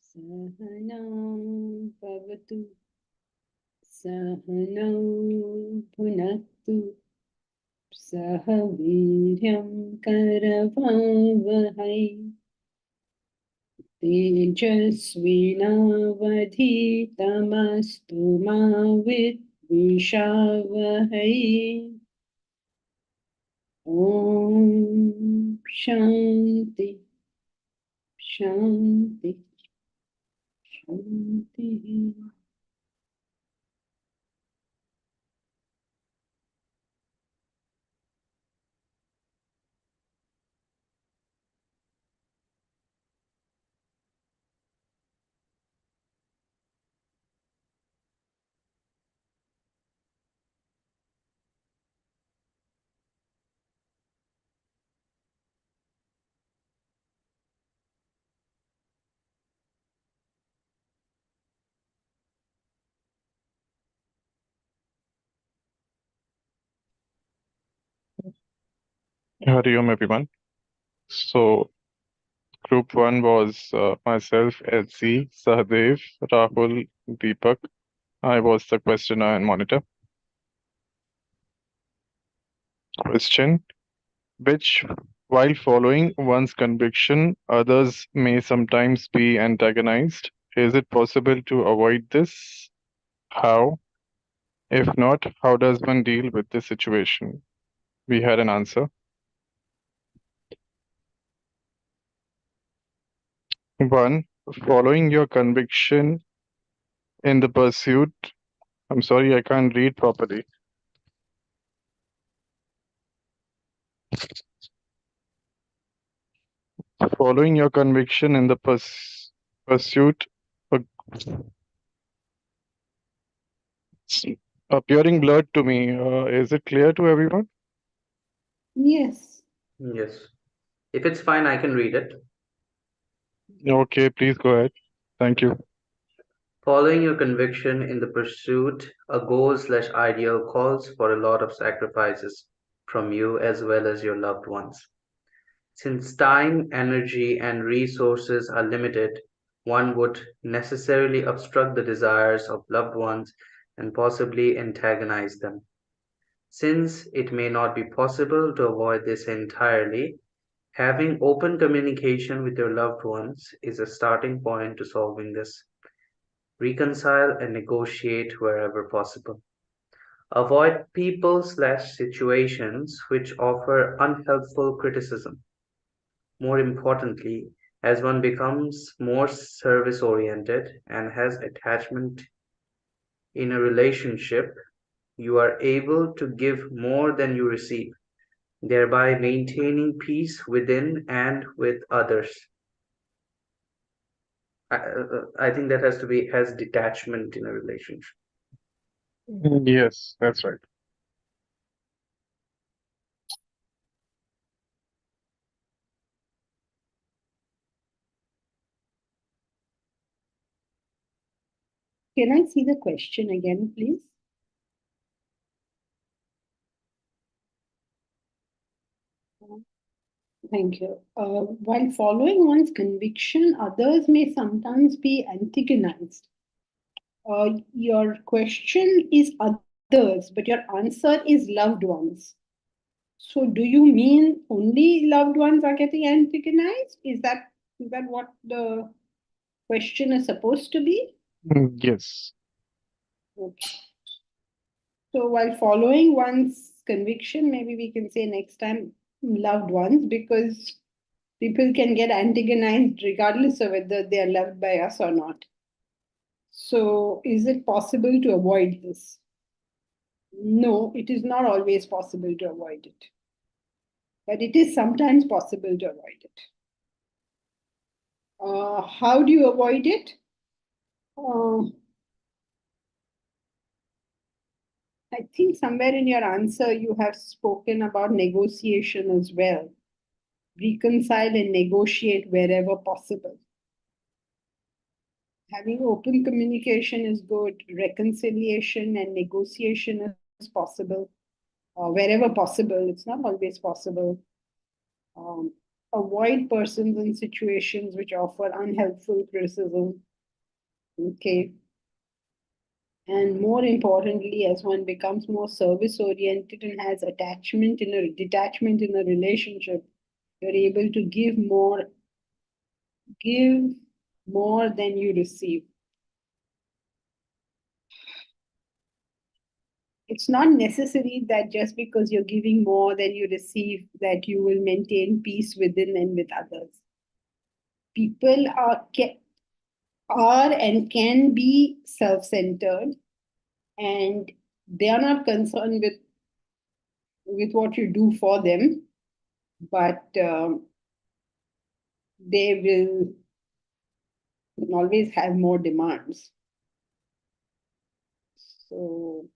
Sahanam Bhavatu Sahanam Bhunaktu Sah Veeryam Karavavahai Tejasvinavadhitamastu ma vidvishavahai. Om Shanti Shanti Shanti. Hari Om, everyone. So, group one was myself, Elsie, Sahadev, Rahul, Deepak. I was the questioner and monitor. Question: which, while following one's conviction, others may sometimes be antagonized? Is it possible to avoid this? How? If not, how does one deal with this situation? We had an answer. One, following your conviction in the pursuit. I'm sorry, I can't read properly. Following your conviction in the pursuit, uh, it's appearing blurred to me. Is it clear to everyone? Yes. Yes. If it's fine, I can read it. Okay, please go ahead. Thank you. Following your conviction in the pursuit, a goal/ideal calls for a lot of sacrifices from you as well as your loved ones. Since time, energy, and resources are limited, one would necessarily obstruct the desires of loved ones and possibly antagonize them. Since it may not be possible to avoid this entirely, having open communication with your loved ones is a starting point to solving this. Reconcile and negotiate wherever possible. Avoid people/situations which offer unhelpful criticism. More importantly, as one becomes more service oriented and has attachment in a relationship, you are able to give more than you receive, thereby maintaining peace within and with others. I think that has detachment in a relationship. Yes, that's right. Can I see the question again, please? Thank you. While following one's conviction, others may sometimes be antagonized. Your question is others, but your answer is loved ones. So, do you mean only loved ones are getting antagonized? Is that what the question is supposed to be? Yes. Okay. So, while following one's conviction, maybe we can say next time loved ones, because people can get antagonized regardless of whether they are loved by us or not. So, is it possible to avoid this? No, it is not always possible to avoid it, but it is sometimes possible to avoid it. How do you avoid it? I think somewhere in your answer you have spoken about negotiation as well. Reconcile and negotiate wherever possible. Having open communication is good. Reconciliation and negotiation is possible. Wherever possible, it's not always possible. Um, Avoid persons and situations which offer unhelpful criticism. Okay. And more importantly, as one becomes more service oriented and has detachment in a relationship, you're able to give more than you receive. It's not necessary that just because you're giving more than you receive, that you will maintain peace within and with others. People are and can be self-centered, and they are not concerned with what you do for them, but they will always have more demands. So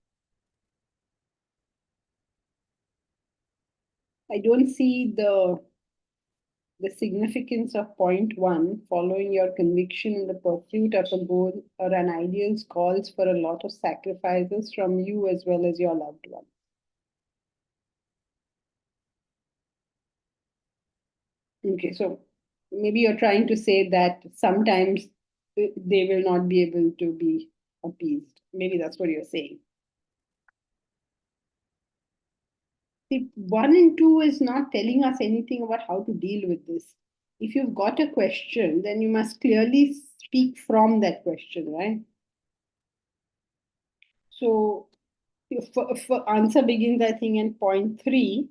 I don't see the significance of point one, following your conviction in the pursuit of a goal or an ideal calls for a lot of sacrifices from you as well as your loved one. Okay, so maybe you're trying to say that sometimes they will not be able to be appeased. Maybe that's what you're saying. See, one and two is not telling us anything about how to deal with this. If you've got a question, then you must clearly speak from that question, right? So, if answer begins, I think, in point three.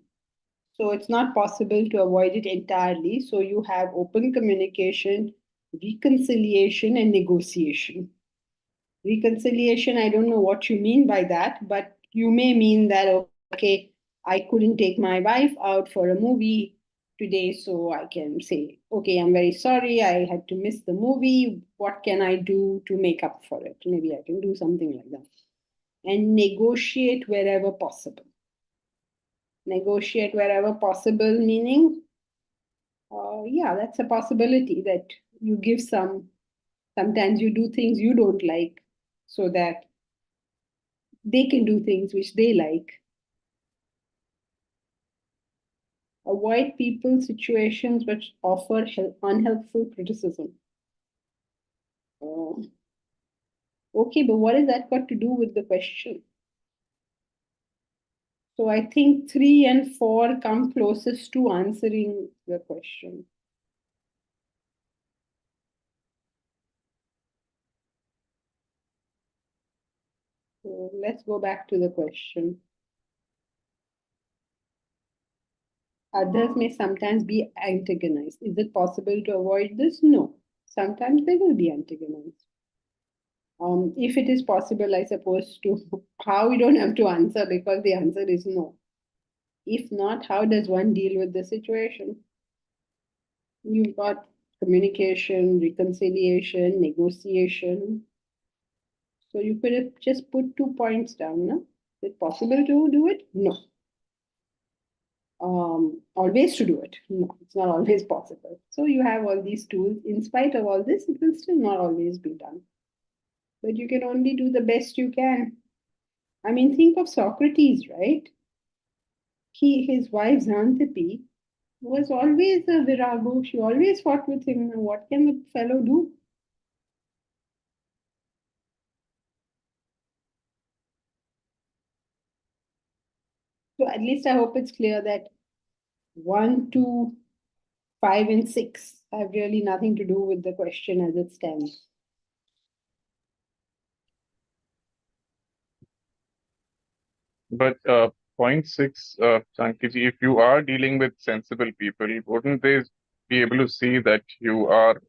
So it's not possible to avoid it entirely. So you have open communication, reconciliation, and negotiation. Reconciliation, I don't know what you mean by that, but you may mean that, okay, I couldn't take my wife out for a movie today, so I can say, okay, I'm very sorry, I had to miss the movie. What can I do to make up for it? Maybe I can do something like that. And negotiate wherever possible. Negotiate wherever possible, meaning, yeah, that's a possibility that you give sometimes you do things you don't like so that they can do things which they like. Avoid people, situations which offer unhelpful criticism. Uh, okay, but what has that got to do with the question? So I think 3 and 4 come closest to answering the question. So let's go back to the question. Others may sometimes be antagonized. Is it possible to avoid this? No. Sometimes they will be antagonized. If it is possible, I suppose, to how we don't have to answer because the answer is no. If not, how does one deal with the situation? You've got communication, reconciliation, negotiation. So you could have just put 2 points down, no? Is it possible to do it? No. Always to do it? No, it's not always possible. So you have all these tools. In spite of all this, it will still not always be done. But you can only do the best you can. I mean, think of Socrates, right? His wife Xantippe was always a virago. She always fought with him. What can the fellow do? So at least I hope it's clear that 1, 2, 5, and 6 have really nothing to do with the question as it stands. But point six, Jankiji, if you are dealing with sensible people, wouldn't they be able to see that you are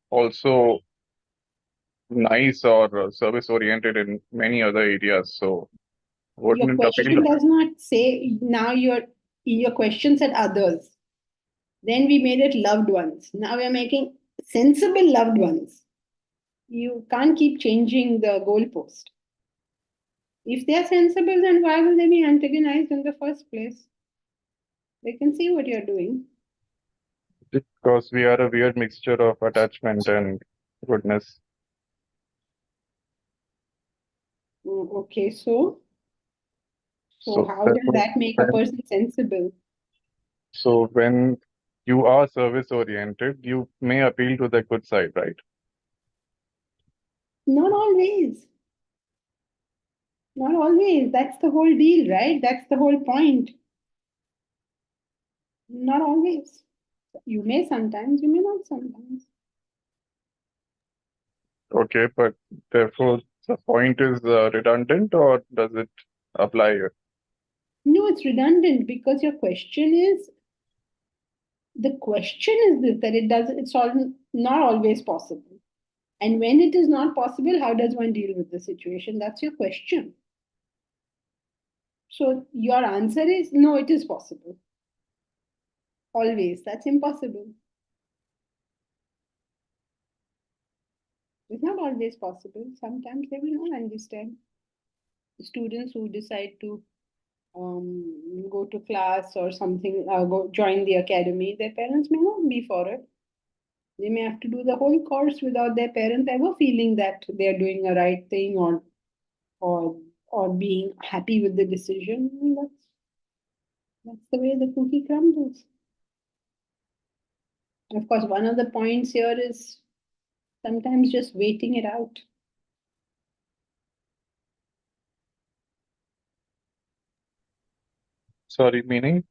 also nice or service oriented in many other areas? So Your wouldn't it appeal question to does not say, now your question said others. Then we made it loved ones. Now we're making sensible loved ones. You can't keep changing the goalpost. If they're sensible, then why will they be antagonized in the first place? They can see what you're doing. because we are a weird mixture of attachment and goodness? Okay, so how does therefore, that make a person sensible? so when you are service oriented, you may appeal to the good side, right? Not always. Not always. That's the whole deal, right? That's the whole point. Not always. You may sometimes, you may not sometimes. Okay, but therefore the point is redundant, or does it apply here? No, it's redundant because your question is the question is this that it's all not always possible. And when it is not possible, how does one deal with the situation? That's your question. So your answer is no, it is possible. Always. That's impossible. It's not always possible. Sometimes they will not understand. Students who decide to go to class or something, go join the academy, their parents may not be for it. They may have to do the whole course without their parents ever feeling that they are doing a right thing or or being happy with the decision. And that's the way the cookie crumbles. And of course, one of the points here is sometimes just waiting it out. Sorry, meaning?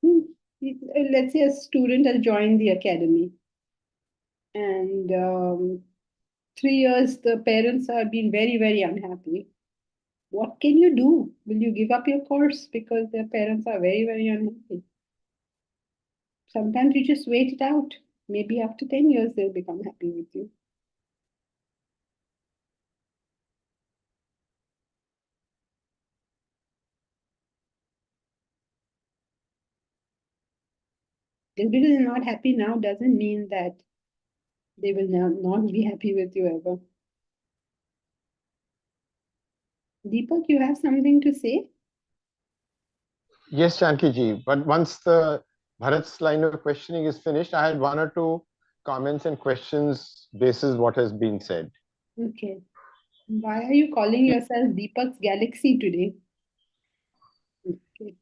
Let's say a student has joined the academy and 3 years the parents have been very, very unhappy. What can you do? Will you give up your course because their parents are very, very unhappy? Sometimes you just wait it out. Maybe after 10 years, they'll become happy with you. Just because they're not happy now doesn't mean that they will not be happy with you ever. Deepak, you have something to say? Yes, Jankiji, but once the Bharat's line of questioning is finished, I had one or two comments and questions basis what has been said. Okay. Why are you calling yourself Deepak's Galaxy today? Okay.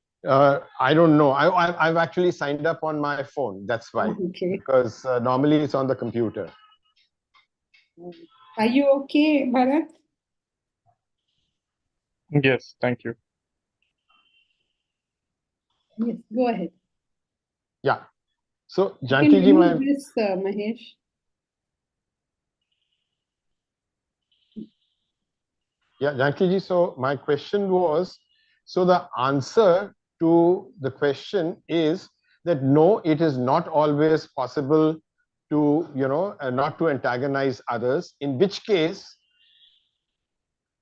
I don't know. I've actually signed up on my phone. That's why. Okay. Because normally it's on the computer. Are you okay, Bharat? Yes, thank you. Yes, go ahead. Yeah. So You can Jankiji, remove this, Mahesh. yeah, Jankiji. So my question was, so the answer to the question is that no, it is not always possible to, not to antagonize others. In which case,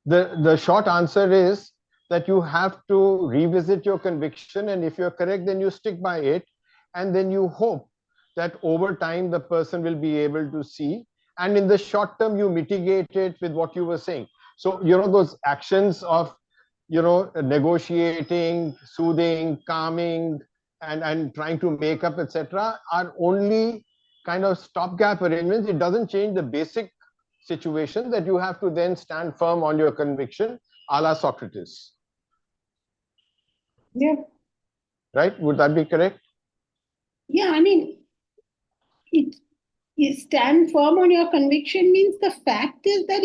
the short answer is that you have to revisit your conviction, and if you're correct, then you stick by it, and then you hope that over time the person will be able to see, and in the short term you mitigate it with what you were saying. So those actions of negotiating, soothing, calming, and trying to make up, etc., are only kind of stopgap arrangements. It doesn't change the basic situation that you have to then stand firm on your conviction, a la Socrates. Yeah. Right? Would that be correct? Yeah, I mean, you stand firm on your conviction means the fact is that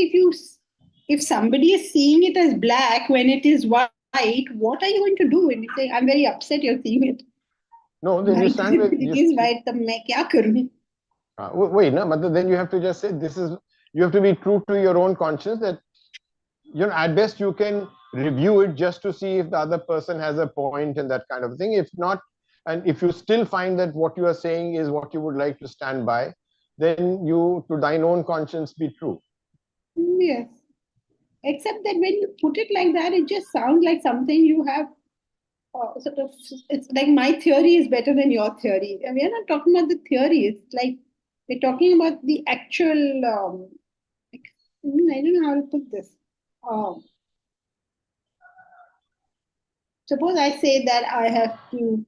if somebody is seeing it as black when it is white, what are you going to do? And you say, I'm very upset you're seeing it. No, then you White. stand with It is white, then मैं क्या करूं? wait, no, but then you have to just say you have to be true to your own conscience that at best you can review it just to see if the other person has a point and that kind of thing. If not, and if you still find that what you are saying is what you would like to stand by, then you, to thine own conscience, be true. Yes. Except that when you put it like that, it just sounds like something you have sort of, it's like my theory is better than your theory. And we are not talking about the theory. It's like we're talking about the actual, I don't know how to put this. Um, suppose I say that I have to,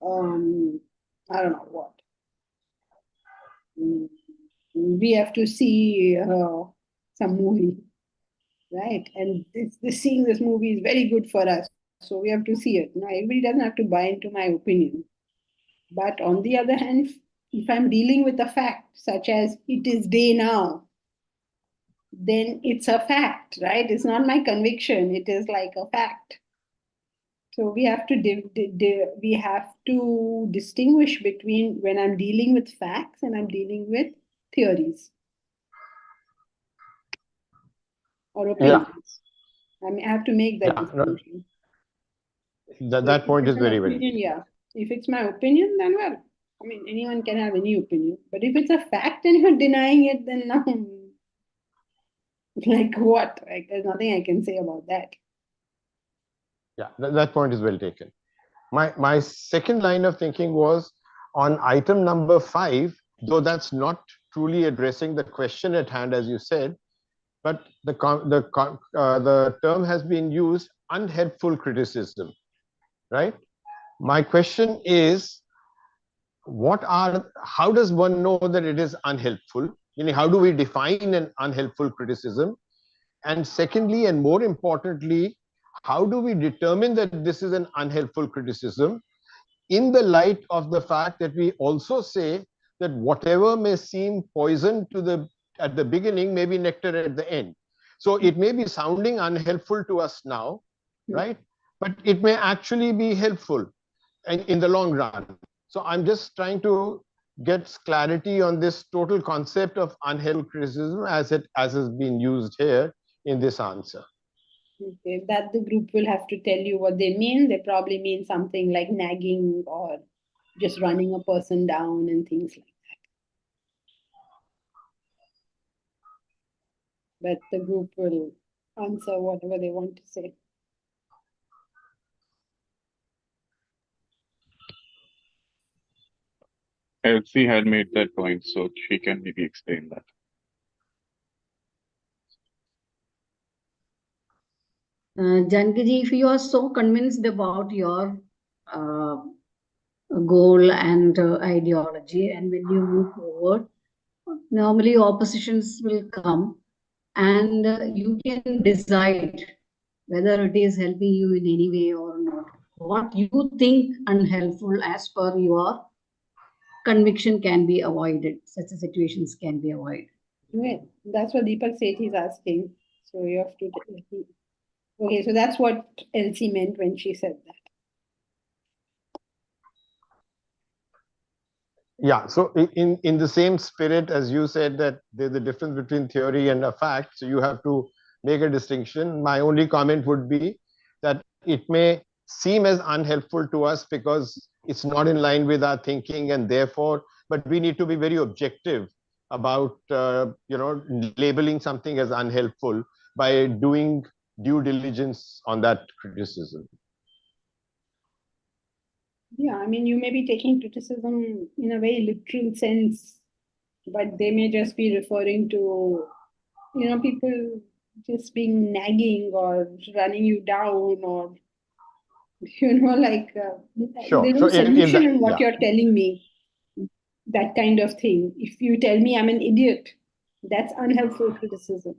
I don't know what. We have to see some movie. right? And seeing this movie is very good for us, so we have to see it. Now, everybody doesn't have to buy into my opinion. But on the other hand, if I'm dealing with a fact, such as it is day now, then it's a fact, right? It's not my conviction, it is like a fact. So we have to distinguish between when I'm dealing with facts and I'm dealing with theories or opinions. I mean, I have to make that distinction. That point is very, very opinion, yeah. If it's my opinion, then well, I mean, anyone can have any opinion. But if it's a fact and you're denying it, then now, like what? Like, there's nothing I can say about that. Yeah, that point is well taken. My second line of thinking was on item number 5, though that's not truly addressing the question at hand, as you said, but the term has been used, unhelpful criticism, right? My question is, how does one know that it is unhelpful? How do we define an unhelpful criticism? And secondly, and more importantly, how do we determine that this is an unhelpful criticism in the light of the fact that we also say that whatever may seem poison at the beginning may be nectar at the end. So it may be sounding unhelpful to us now, right? But it may actually be helpful in the long run. So I'm just trying to get clarity on this total concept of unhelpful criticism as has been used here in this answer. Okay, that the group will have to tell you what they mean. They probably mean something like nagging or just running a person down and things like that. But the group will answer whatever they want to say. Elsie had made that point, so she can maybe explain that. Jankiji, if you are so convinced about your goal and ideology, and when you move forward, normally oppositions will come, and you can decide whether it is helping you in any way or not. What you think unhelpful as per your conviction can be avoided. Such situations can be avoided. Right. That's what Deepak Seth is asking. So you have to. Okay, so that's what Elsie meant when she said that. Yeah, so in the same spirit as you said that there's a difference between theory and a fact, so you have to make a distinction. My only comment would be that it may seem as unhelpful to us because it's not in line with our thinking, and therefore, but we need to be very objective about labeling something as unhelpful by doing due diligence on that criticism. Yeah, I mean, you may be taking criticism in a very literal sense, but they may just be referring to, people just being nagging or running you down or, like Sure. there's no solution in what you're telling me. That kind of thing. If you tell me I'm an idiot, that's unhelpful criticism.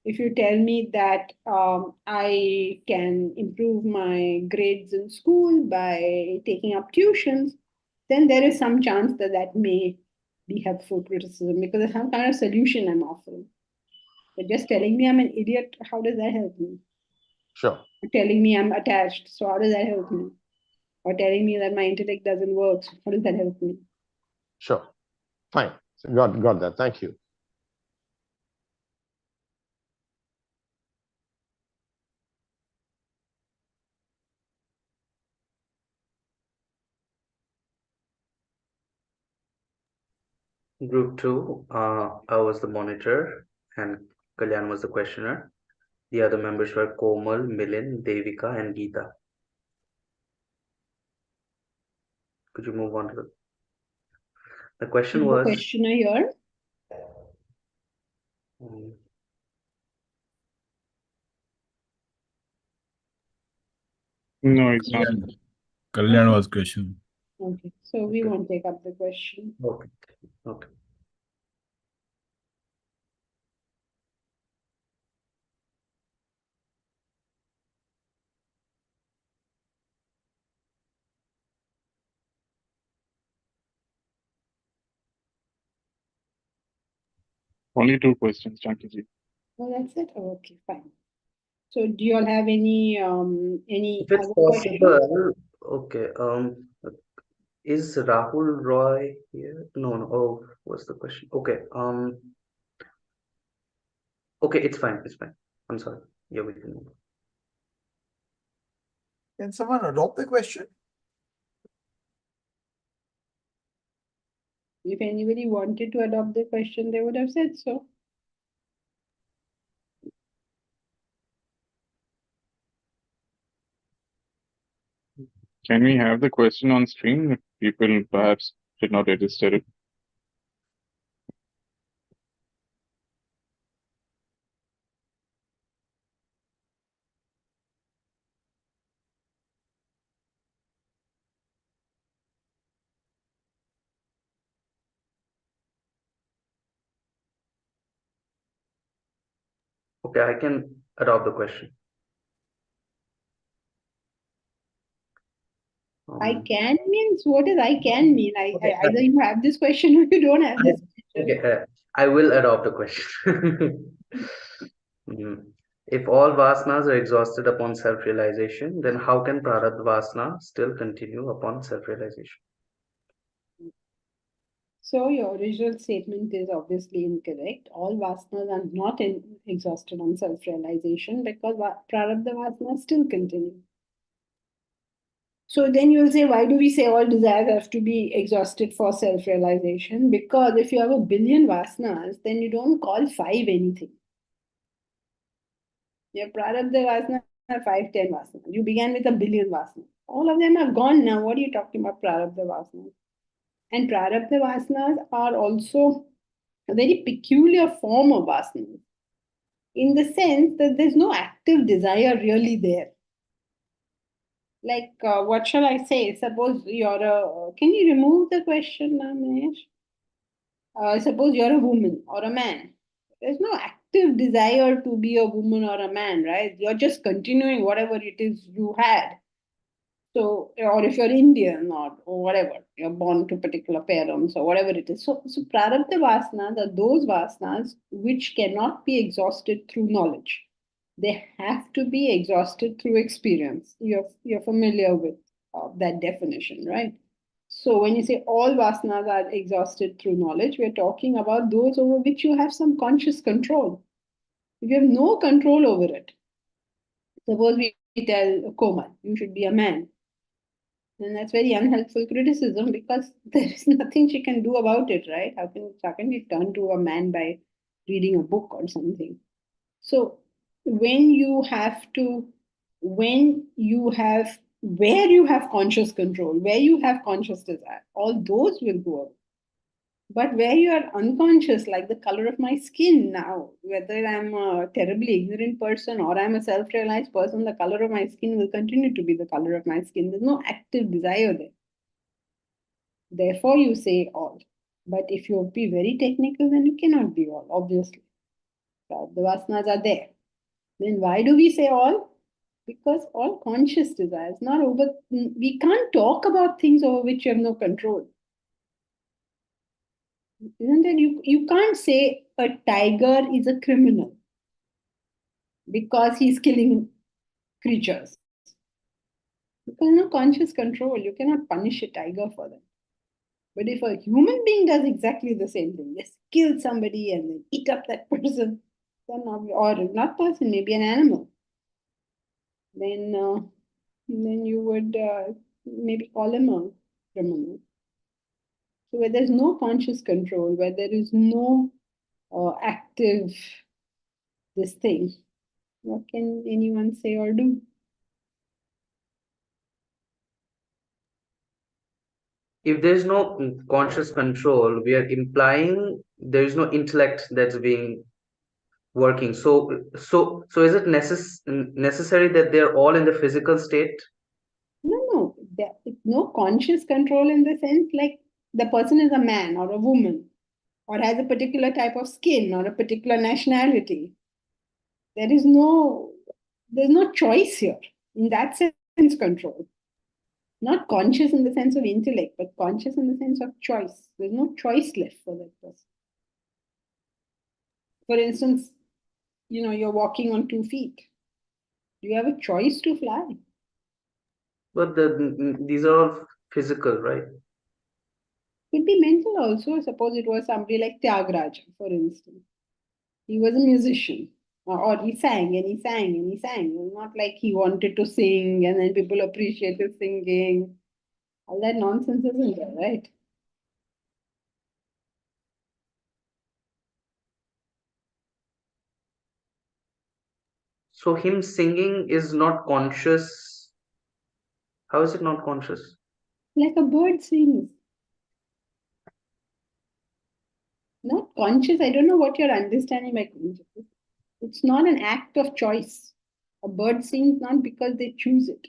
If you tell me that I can improve my grades in school by taking up tuitions, then there is some chance that that may be helpful criticism because there's some kind of solution I'm offering. But just telling me I'm an idiot, how does that help me? Sure. Telling me I'm attached, so how does that help me? Or telling me that my intellect doesn't work, so how does that help me? Sure. Fine. So got that. Thank you. Group 2, I was the monitor and Kalyan was the questioner. The other members were Komal, Milind, Devika, and Geeta. Could you move on to the question was... The questioner here? No, it's not. Kalyan was question. Okay, so we won't take up the question. Okay. Okay. Only 2 questions, Jankiji. Oh, that's it? Oh, okay, fine. So do you all have any If it's other questions? possible, okay. Is Rahul Roy here? No, no. Oh, what's the question? Okay. Okay, it's fine. It's fine. I'm sorry. Yeah, we can move. Can someone adopt the question? If anybody wanted to adopt the question, they would have said so. Can we have the question on screen if people perhaps did not register it? Okay, I can adopt the question. I can means what does I can mean? Okay, Either you have this question or you don't have this question. okay, I will adopt the question. Mhm. If all vasanas are exhausted upon self-realization, then how can prarabdha vasana still continue upon self-realization? So your original statement is obviously incorrect. All vasanas are not exhausted on self-realization because prarabdha vasanas still continue. So then you'll say, why do we say all desires have to be exhausted for self-realization? Because if you have a billion vasanas, then you don't call 5 anything. Your prarabdha vasana are 5, 10 vasanas. You began with a billion vasanas. All of them are gone now. What are you talking about prarabdha vasanas? And prarabdha vasanas are also a very peculiar form of vasanas in the sense that there's no active desire really there. Like, what shall I say? Suppose you're a. Can you remove the question now, Mahesh? Suppose you're a woman or a man. There's no active desire to be a woman or a man, right? You're just continuing whatever it is you had. So, or if you're Indian or whatever, you're born to particular parents or whatever it is. So prarabdha vasanas are those vasanas which cannot be exhausted through knowledge. They have to be exhausted through experience. You're familiar with that definition, right? So when you say all vasanas are exhausted through knowledge, we're talking about those over which you have some conscious control. If you have no control over it, suppose we tell Komal, you should be a man. And that's very unhelpful criticism because there is nothing she can do about it, right? How can we turn to a man by reading a book or something? So when you have to, when you have, where you have conscious control, where you have conscious desire, all those will go away. But where you are unconscious, like the color of my skin now, whether I'm a terribly ignorant person or I'm a self realized person, the color of my skin will continue to be the color of my skin. There's no active desire there. Therefore, you say all. But if you be very technical, then you cannot be all, obviously. So the vasanas are there. Then why do we say all? Because all conscious desires, not over, we can't talk about things over which you have no control. Isn't it? You can't say a tiger is a criminal because he's killing creatures. Because no conscious control, you cannot punish a tiger for that. But if a human being does exactly the same thing, just kill somebody and then eat up that person, then or not person, maybe an animal, then you would maybe call him a criminal. So where there's no conscious control, where there is no active this thing, what can anyone say or do? If there's no conscious control, we are implying there is no intellect that's being working. So is it necessary that they're all in the physical state? No, no conscious control in the sense like the person is a man or a woman or has a particular type of skin or a particular nationality. There's no choice here. In that sense, control. Not conscious in the sense of intellect, but conscious in the sense of choice. There's no choice left for that person. For instance, you're walking on 2 feet. Do you have a choice to fly? But these are all physical, right? Could be mental also. Suppose it was somebody like Tyagaraja, for instance. He was a musician, or he sang and he sang and he sang. It was not like he wanted to sing and then people appreciate his singing. All that nonsense isn't there, right? So him singing is not conscious. How is it not conscious? Like a bird sings. Not conscious. I don't know what you're understanding by conscious. It's not an act of choice. A bird sings not because they choose it.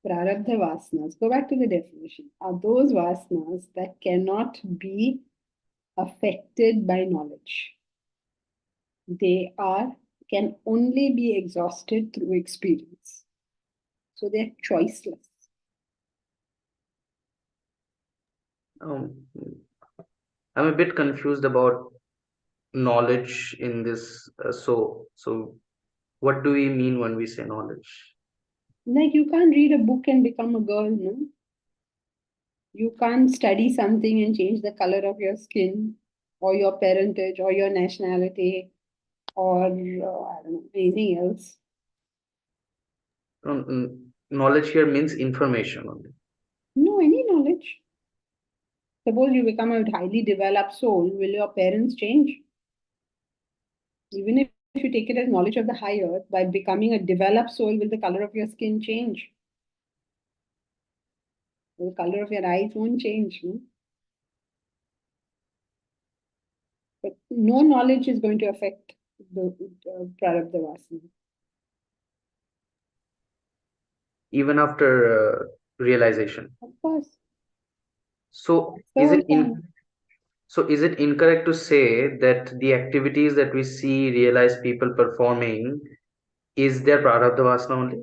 Prarabdha vasanas, go back to the definition, are those vasanas that cannot be affected by knowledge. They can only be exhausted through experience. So they're choiceless. I'm a bit confused about knowledge in this. So what do we mean when we say knowledge? Like you can't read a book and become a girl, no? You can't study something and change the color of your skin or your parentage or your nationality or I don't know, anything else. Knowledge here means information only. No, any knowledge. Suppose you become a highly developed soul, will your parents change? Even if you take it as knowledge of the high earth, by becoming a developed soul, will the color of your skin change? The color of your eyes won't change. No? But no knowledge is going to affect the Prarabdha Vasana. Even after realization. Of course. So So is it incorrect to say that the activities that we see realized people performing is their Prarabdha Vasana only?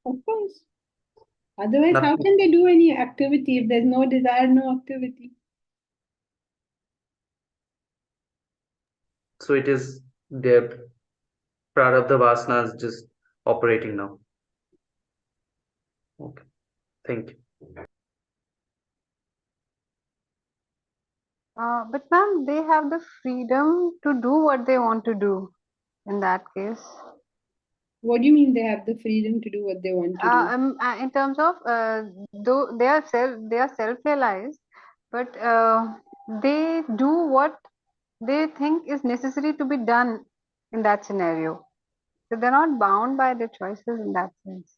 Of course. Otherwise, how Nothing. can they do any activity if there's no desire, no activity? So it is their Prarabdha Vasanas just operating now. Okay. Thank you. But ma'am, they have the freedom to do what they want to do in that case. What do you mean they have the freedom to do what they want to do? In terms of though they are self-realized, but they do what they think is necessary to be done in that scenario. So they're not bound by their choices in that sense,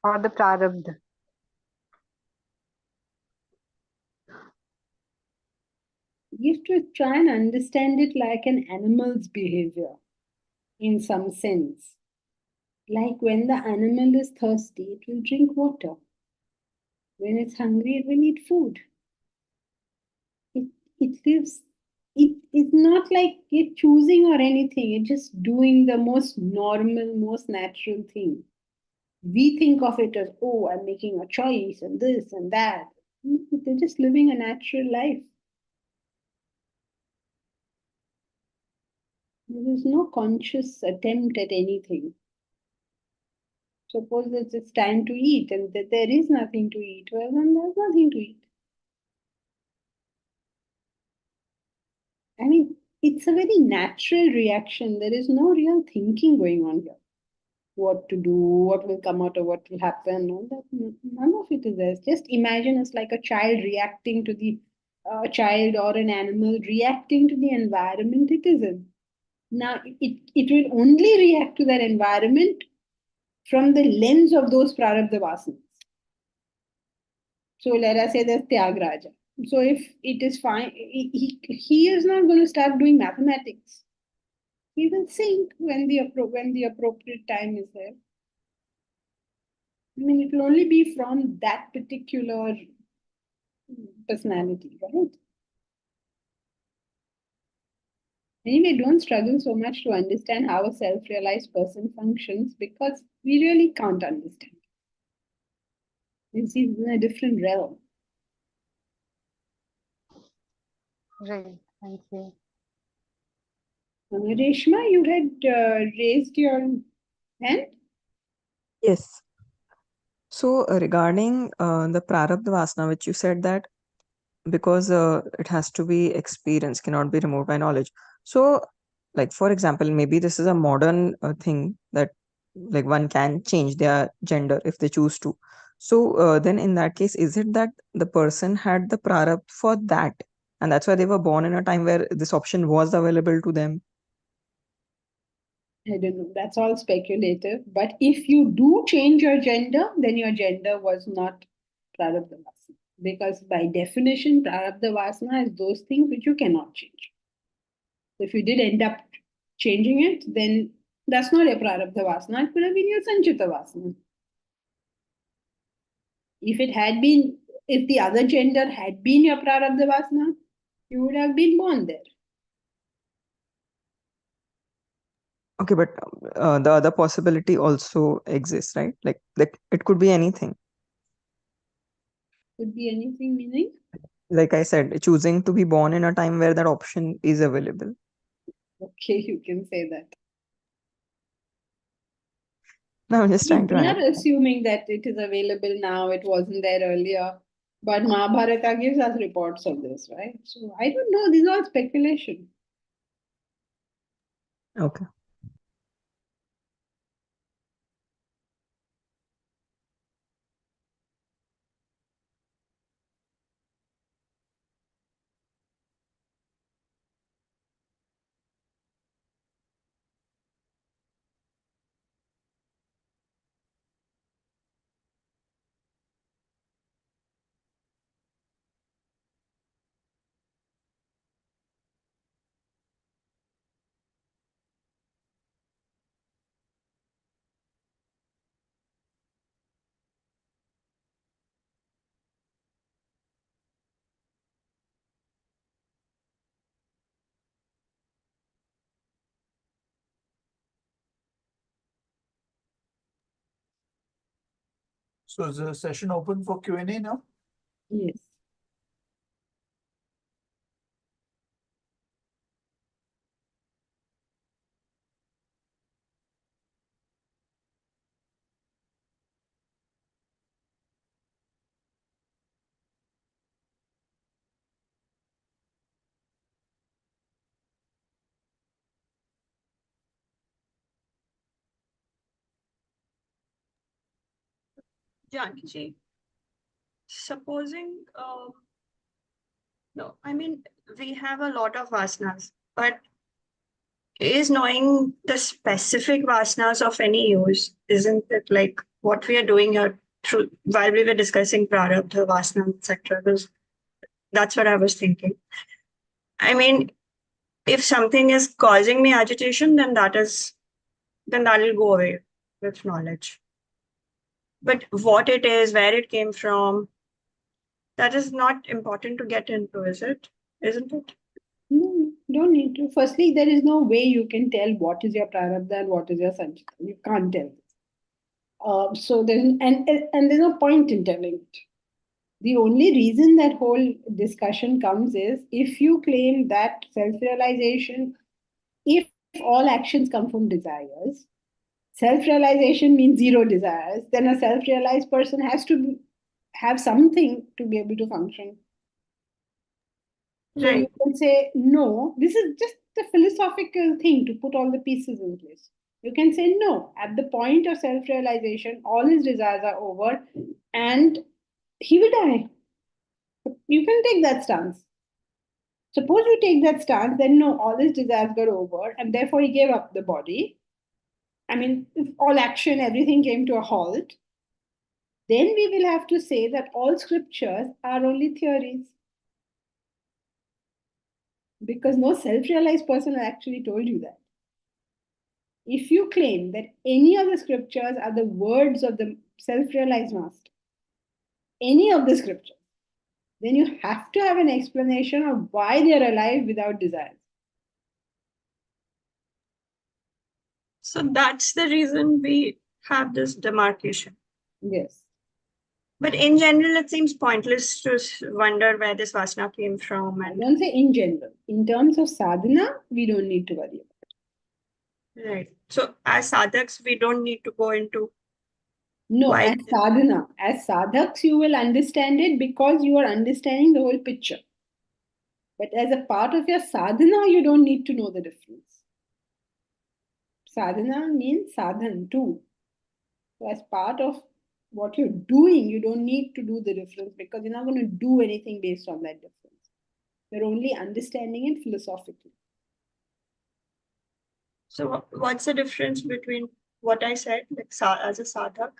or the prarabdha. You have to try and understand it like an animal's behavior in some sense. Like when the animal is thirsty, it will drink water. When it's hungry, it will eat food. It lives, it's not like it's choosing or anything, it's just doing the most normal, most natural thing. We think of it as, oh, I'm making a choice and this and that. They're just living a natural life. There is no conscious attempt at anything. Suppose it's time to eat and that there is nothing to eat. Well, then there's nothing to eat. I mean, it's a very natural reaction. There is no real thinking going on here. What to do, what will come out of what will happen, all that. None of it is there. Just imagine it's like a child reacting to the child or an animal reacting to the environment it is in. Now, it will only react to that environment from the lens of those prarabdha vasanas. So let us say there's Tyagaraja. So if it is fine, he is not going to start doing mathematics. He will sing when the appropriate time is there. I mean, it will only be from that particular personality, right? Anyway, don't struggle so much to understand how a self-realized person functions because we really can't understand. It's in a different realm. Right. Thank you. Reshma, you had raised your hand. Yes. So regarding the Prarabdha Vasana, which you said that because it has to be experience, cannot be removed by knowledge. So, like for example, maybe this is a modern thing that like one can change their gender if they choose to. So then in that case, is it that the person had the prarabdha for that, and that's why they were born in a time where this option was available to them? I don't know. That's all speculative. But if you do change your gender, then your gender was not Prarabdha Vasana. Because by definition, Prarabdha Vasana is those things which you cannot change. If you did end up changing it, then that's not a Prarabdha Vasana. It could have been your Sanchita Vasana. If it had been, if the other gender had been your Prarabdha Vasana, you would have been born there. Okay, but the other possibility also exists, right? Like it could be anything. Could be anything, meaning? Like I said, choosing to be born in a time where that option is available. Okay, you can say that. No, I'm just trying to We are understand. assuming that it is available now, it wasn't there earlier. But Mahabharata gives us reports of this, right? So I don't know, these are speculation. Okay. So is the session open for Q&A now? Yes. Jankiji, supposing, no, I mean, we have a lot of vasanas, but is knowing the specific vasanas of any use? Isn't it like what we are doing here through while we were discussing prarabdha, vasana, etc.? That's what I was thinking. I mean, if something is causing me agitation, then that will go away with knowledge. But what it is, where it came from, that is not important to get into, is it? Isn't it? No, don't need to. Firstly, there is no way you can tell what is your prarabdha and what is your sanchita. You can't tell. So there's and there's no point in telling it. The only reason that whole discussion comes is if you claim that self-realization, if all actions come from desires, self-realization means zero desires, then a self-realized person has to have something to be able to function. So you can say, no, this is just the philosophical thing to put all the pieces in place. You can say, no, at the point of self realization, all his desires are over and he will die. You can take that stance. Suppose you take that stance, then no, all his desires got over and therefore he gave up the body. I mean, if all action, everything came to a halt, then we will have to say that all scriptures are only theories. Because no self realized person has actually told you that. If you claim that any of the scriptures are the words of the self realized master, any of the scriptures, then you have to have an explanation of why they are alive without desires. So that's the reason we have this demarcation. Yes. But in general, it seems pointless to wonder where this vasana came from. I And don't say in general. In terms of sadhana, we don't need to worry about it. right. So as sadhaks, we don't need to go into No, why. as sadhana, as sadhaks, you will understand it because you are understanding the whole picture. But as a part of your sadhana, you don't need to know the difference. Sadhana means sadhan too. So as part of what you're doing, you don't need to do the difference because you're not going to do anything based on that difference. You're only understanding it philosophically. So what's the difference between what I said, like as a sadhak?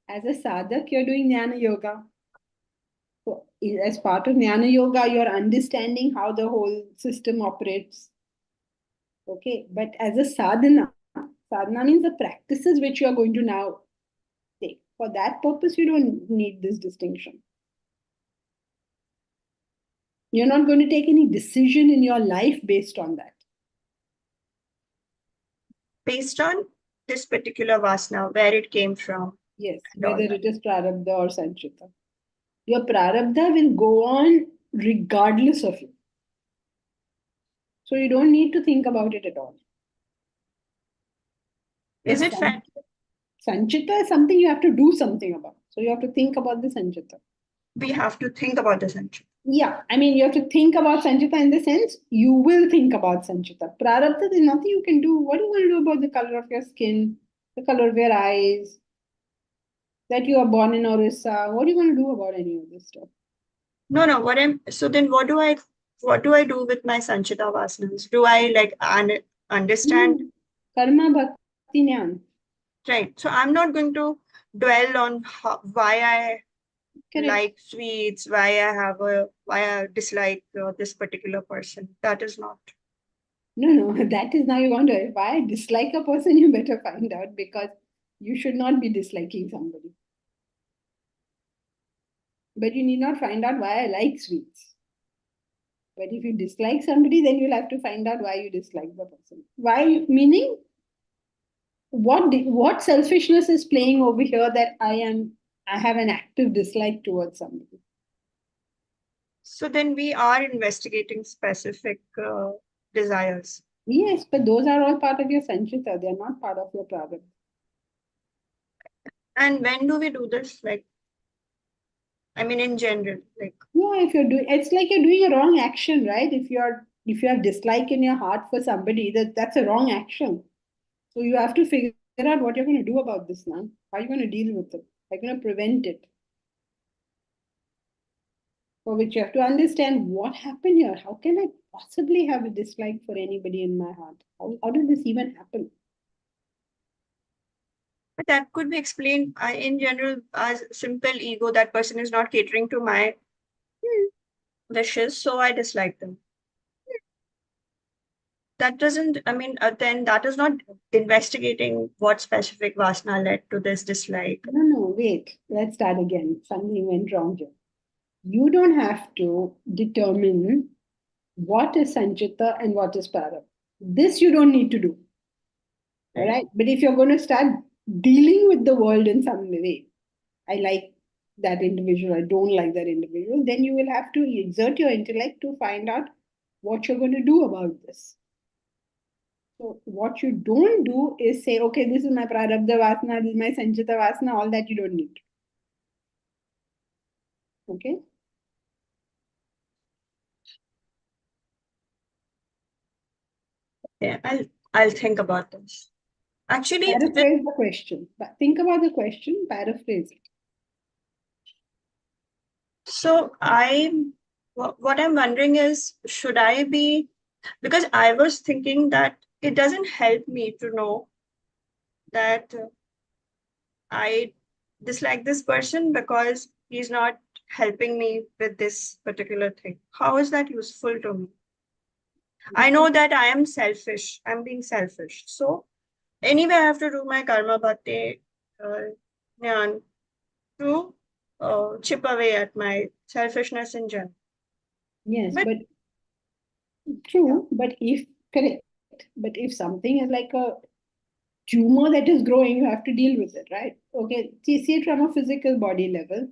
As a sadhak, you're doing jnana yoga. So as part of jnana yoga, you're understanding how the whole system operates. Okay, but as a sadhana, sadhana means the practices which you are going to now take. For that purpose, you don't need this distinction. You're not going to take any decision in your life based on that. Based on this particular vasana, where it came from. Yes, and all whether that. it is prarabdha or sanchita. Your prarabdha will go on regardless of you. So you don't need to think about it at all. Is Yes, it fair? Sanchita is something you have to do something about. So you have to think about the sanchita. We have to think about the sanchita. Yeah, I mean, you have to think about sanchita in the sense you will think about sanchita. Prarabdha, there's nothing you can do. What do you want to do about the color of your skin, the color of your eyes, that you are born in Orissa? What do you want to do about any of this stuff? No. So then what do I do with my sanchita vasanas? Do I like understand? Karma bhakti jnana. Right. So I'm not going to dwell on why I Correct. like sweets, why I dislike this particular person. That is not. No, that is now you wonder if I dislike a person, you better find out because you should not be disliking somebody. But you need not find out why I like sweets. But if you dislike somebody, then you'll have to find out why you dislike the person. Why, meaning what selfishness is playing over here that I have an active dislike towards somebody. So then we are investigating specific desires. Yes, but those are all part of your sanchita. They are not part of your prarabdha. And when do we do this? Like, I mean, in general, like. Yeah, if you're doing, it's like you're doing a wrong action, right? If you have dislike in your heart for somebody, that's a wrong action. So you have to figure out what you're going to do about this now. How are you going to deal with it? How are you going to prevent it? For which you have to understand what happened here. How can I possibly have a dislike for anybody in my heart? How did this even happen? But that could be explained in general as simple ego. That person is not catering to my wishes, so I dislike them. That doesn't, I mean, then that is not investigating what specific vasana led to this dislike. No, wait. Let's start again. Something went wrong here. You don't have to determine what is sanchita and what is prarabdha. This you don't need to do. All right. But if you're going to start dealing with the world in some way, I like that individual, I don't like that individual, then you will have to exert your intellect to find out what you're going to do about this. So what you don't do is say, okay, this is my prarabdha vasana, this is my sanchita vasana, all that you don't need. Okay. Yeah, I'll think about this. Actually, Paraphrase the question. Think about the question, paraphrase it. So what I'm wondering is, should I be, because I was thinking that it doesn't help me to know that I dislike this person because he's not helping me with this particular thing. How is that useful to me? I know that I am selfish. I'm being selfish. So anyway, I have to do my karma bhakti jnana to chip away at my selfishness in general. Yes, but true, but if correct, but if something is like a tumor that is growing, you have to deal with it, right? Okay, see it from a physical body level.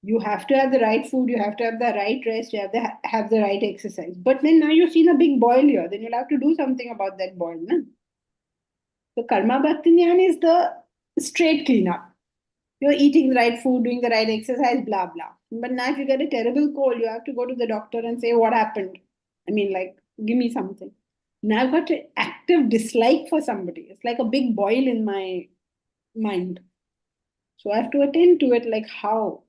You have to have the right food, you have to have the right rest, you have to have the right exercise. But then now you've seen a big boil here, then you'll have to do something about that boil. No? So Karma Bhakti Jnana is the straight cleanup. You're eating the right food, doing the right exercise, blah, blah. But now if you get a terrible cold, you have to go to the doctor and say, what happened? I mean, like, give me something. Now I've got an active dislike for somebody. It's like a big boil in my mind. So I have to attend to it, like how,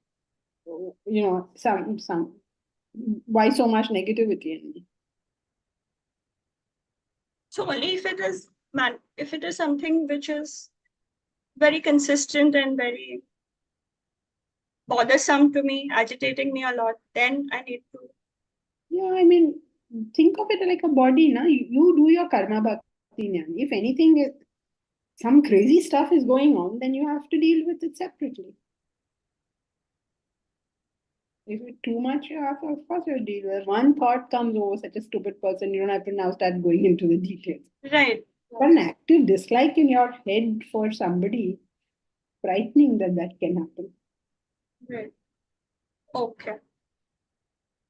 why so much negativity in me? So only if it is something which is very consistent and very bothersome to me, agitating me a lot, then I need to. Yeah, I mean, think of it like a body, na? You do your karma bhakti jnana. If anything, some crazy stuff is going on, then you have to deal with it separately. If it's too much, you have to, of course, you deal with it. One thought comes, oh, such a stupid person, you don't have to now start going into the details. Right. But an active dislike in your head for somebody, frightening that can happen. Right. Okay.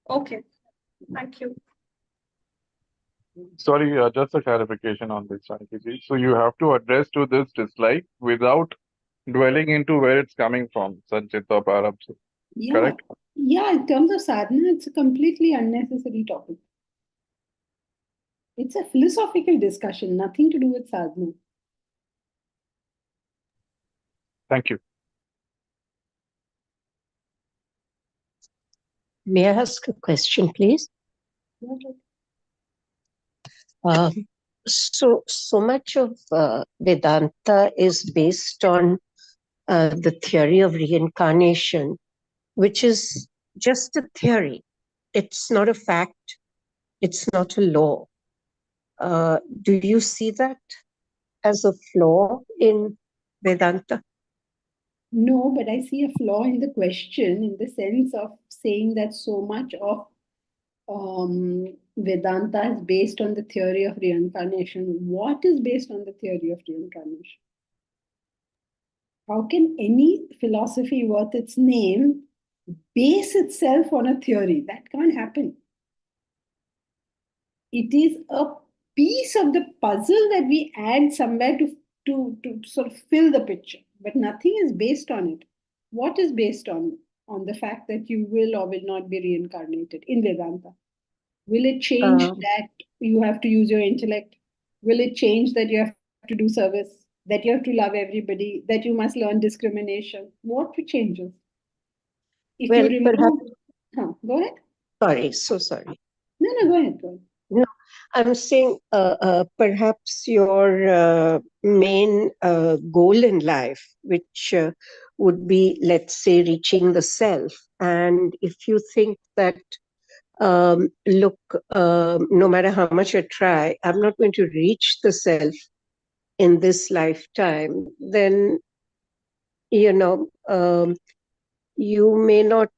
Okay. Thank you. Sorry, just a clarification on this, Jankiji. So you have to address to this dislike without dwelling into where it's coming from, Sanchita Parabsa. Yeah. Correct? Yeah, in terms of sadhana, it's a completely unnecessary topic. It's a philosophical discussion, nothing to do with sadhana. Thank you. May I ask a question, please? So much of Vedanta is based on the theory of reincarnation, which is just a theory. It's not a fact. It's not a law. Do you see that as a flaw in Vedanta? No, but I see a flaw in the question in the sense of saying that so much of Vedanta is based on the theory of reincarnation. What is based on the theory of reincarnation? How can any philosophy worth its name base itself on a theory? That can't happen. It is a piece of the puzzle that we add somewhere to sort of fill the picture, but nothing is based on it. What is based on the fact that you will or will not be reincarnated in Vedanta? Will it change that you have to use your intellect? Will it change that you have to do service, that you have to love everybody, that you must learn discrimination? What changes? If Well, you remove, perhaps, go ahead. Sorry, so sorry. No, go ahead. Go ahead. No, I'm saying perhaps your main goal in life, which would be, let's say, reaching the self. And if you think that, look, no matter how much I try, I'm not going to reach the self in this lifetime, then, you may not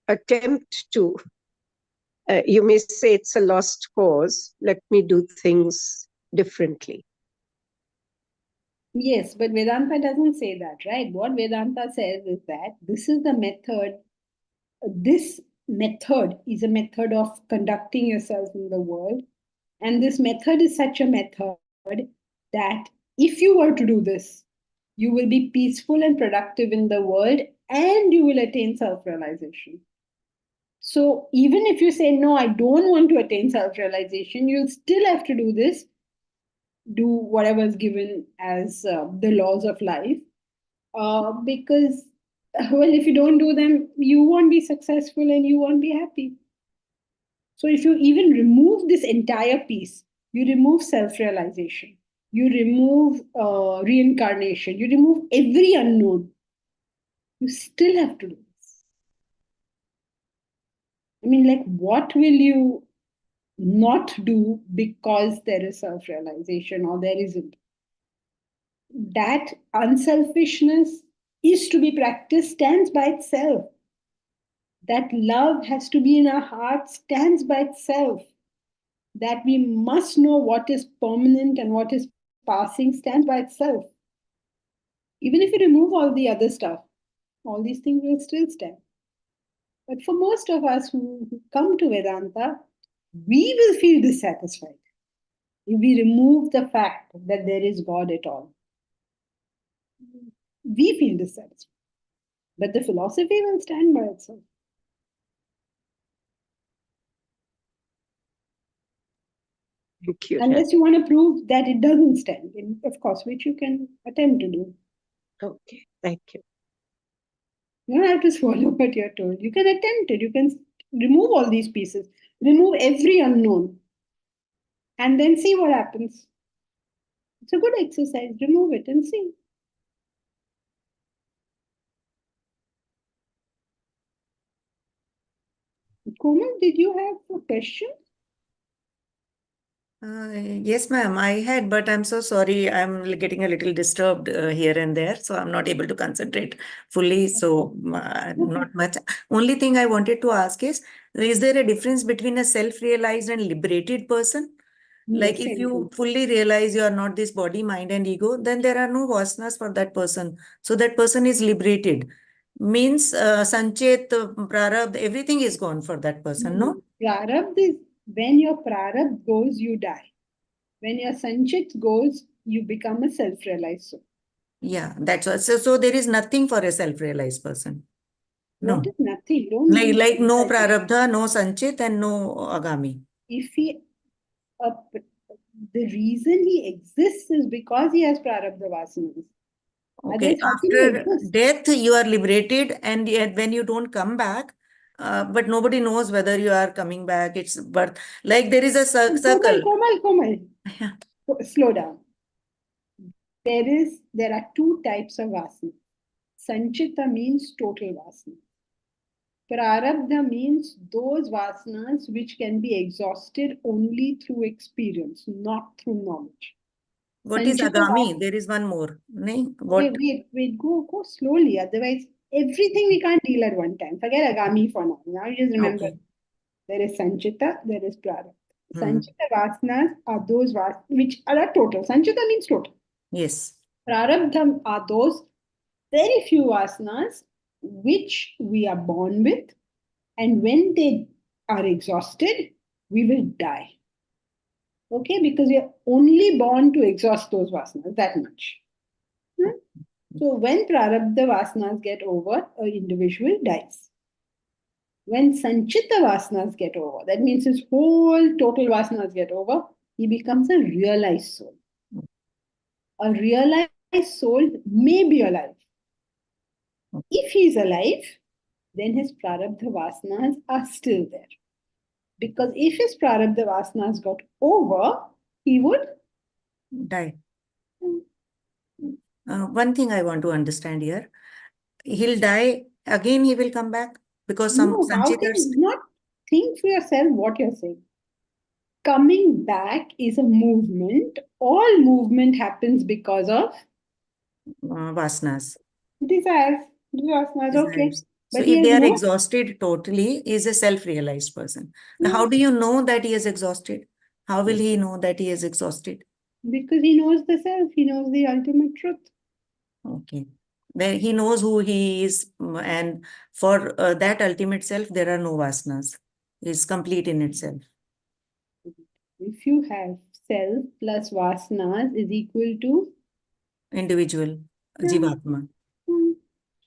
attempt to. You may say it's a lost cause. Let me do things differently. Yes, but Vedanta doesn't say that, right? What Vedanta says is that this is the method. This method is a method of conducting yourself in the world. And this method is such a method that if you were to do this, you will be peaceful and productive in the world and you will attain self-realization. So even if you say, no, I don't want to attain self-realization, you'll still have to do this, do whatever is given as the laws of life. Because, well, if you don't do them, you won't be successful and you won't be happy. So if you even remove this entire piece, you remove self-realization, you remove reincarnation, you remove every unknown, you still have to do this. I mean, like, what will you not do because there is self-realization or there isn't? That unselfishness is to be practiced, stands by itself. That love has to be in our hearts, stands by itself. That we must know what is permanent and what is passing, stands by itself. Even if you remove all the other stuff, all these things will still stand. But for most of us who come to Vedanta, we will feel dissatisfied if we remove the fact that there is God at all. We feel dissatisfied. But the philosophy will stand by itself. Thank you. Unless you want to prove that it doesn't stand, of course, which you can attempt to do. Okay, thank you. You don't have to swallow what you're told. You can attempt it. You can remove all these pieces, remove every unknown, and then see what happens. It's a good exercise. Remove it and see. Komal, did you have a question? Yes, ma'am, I had, but I'm so sorry. I'm getting a little disturbed here and there, so I'm not able to concentrate fully. So, not much. Only thing I wanted to ask is there a difference between a self-realized and liberated person? Like Yes, if same you thing. fully realize you are not this body, mind, and ego, then there are no vasanas for that person. So that person is liberated. Means Sanchet, Prarabdha, everything is gone for that person, no? Prarabdha is when your Prarabdha goes, you die. When your Sanchit goes, you become a self-realized soul. Yeah, that's what. So there is nothing for a self-realized person. No. What is nothing? Don't Like no Prarabdha, no Sanchit, and no Agami. If he, the reason he exists is because he has Prarabdha vasanas. Okay, after death, you are liberated, and yet when you don't come back, but nobody knows whether you are coming back. It's birth. Like there is a circle. Komal. Slow down. There are two types of vasana. Sanchita means total vasana. Prarabdha means those vasanas which can be exhausted only through experience, not through knowledge. What is Agami? There is one more. What? Wait, go slowly. Otherwise, everything we can't deal at one time. Forget Agami for now. Now you just remember there is Sanchita, there is Prarabdha. Sanchita vasanas are those vasanas which are total. Sanchita means total. Yes. Prarabdha are those very few vasanas which we are born with, and when they are exhausted, we will die. Okay, because we are only born to exhaust those vasanas, that much. So when Prarabdha vasanas get over, an individual dies. When Sanchita vasanas get over, that means his whole total vasanas get over, he becomes a realized soul. A realized soul may be alive. If he is alive, then his Prarabdha vasanas are still there. Because if his Prarabdha vasanas got over, he would die. One thing I want to understand here, he'll die, again he will come back? Because some Sanchitas... Not think for yourself what you're saying. Coming back is a movement. All movement happens because of vasanas. Desires. Okay. So if they are exhausted totally, he is a self-realized person. Now, how do you know that he is exhausted? How will he know that he is exhausted? Because he knows the self. He knows the ultimate truth. Okay. Then he knows who he is, and for that ultimate self, there are no vasanas. It's complete in itself. If you have self plus vasanas is equal to individual, Jivatma.